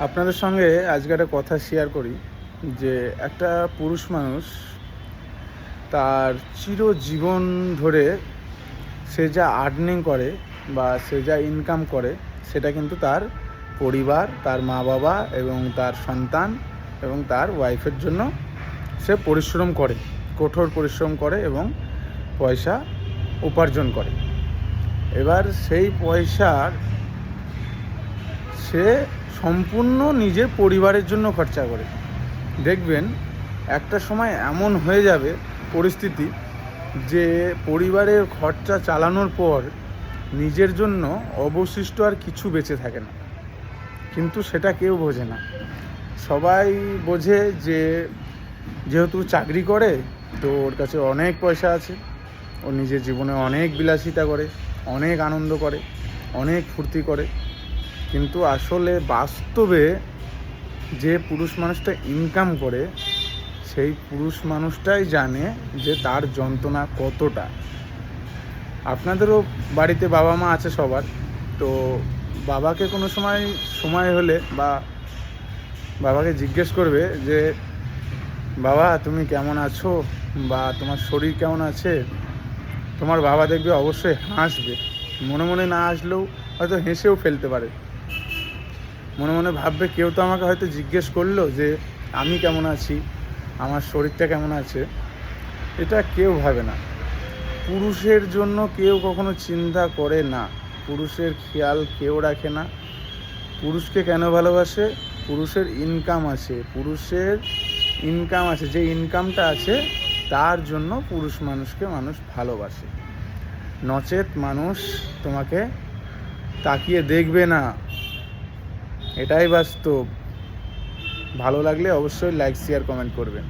আপনাদের সঙ্গে আজকে একটা কথা শেয়ার করি যে একটা পুরুষ মানুষ তার চিরজীবন ধরে সে যা আর্নিং করে বা সে যা ইনকাম করে সেটা কিন্তু তার পরিবার, তার মা বাবা এবং তার সন্তান এবং তার ওয়াইফের জন্য সে পরিশ্রম করে, কঠোর পরিশ্রম করে এবং পয়সা উপার্জন করে। এবার সেই পয়সার সে সম্পূর্ণ নিজের পরিবারের জন্য খরচা করে। দেখবেন একটা সময় এমন হয়ে যাবে পরিস্থিতি যে পরিবারের খরচা চালানোর পর নিজের জন্য অবশিষ্ট আর কিছু বেঁচে থাকে না, কিন্তু সেটা কেউ বোঝে না। সবাই বোঝে যে যেহেতু চাকরি করে তো ওর কাছে অনেক পয়সা আছে, ও নিজের জীবনে অনেক বিলাসিতা করে, অনেক আনন্দ করে, অনেক ফুর্তি করে। কিন্তু আসলে বাস্তবে যে পুরুষ মানুষটা ইনকাম করে সেই পুরুষ মানুষটাই জানে যে তার যন্ত্রণা কতটা। আপনাদেরও বাড়িতে বাবা মা আছে সবার, তো বাবাকে কোনো সময় হলে বা বাবাকে জিজ্ঞেস করবে যে বাবা তুমি কেমন আছো বা তোমার শরীর কেমন আছে, তোমার বাবা দেখবে অবশ্যই হাসবে। মনে মনে না আসলেও হয়তো হেসেও ফেলতে পারে। মনে মনে ভাববে কেউ তো আমাকে হয়তো জিজ্ঞেস করলো যে আমি কেমন আছি, আমার শরীরটা কেমন আছে। এটা কেউ ভাবে না। পুরুষের জন্য কেউ কখনো চিন্তা করে না, পুরুষের খেয়াল কেউ রাখে না। পুরুষকে কেন ভালোবাসে? পুরুষের ইনকাম আছে, যে ইনকামটা আছে তার জন্য পুরুষ মানুষকে মানুষ ভালোবাসে। নচেত মানুষ তোমাকে তাকিয়ে দেখবে না, এটাই বাস্তব। ভালো লাগলে অবশ্যই লাইক, শেয়ার, কমেন্ট করবেন।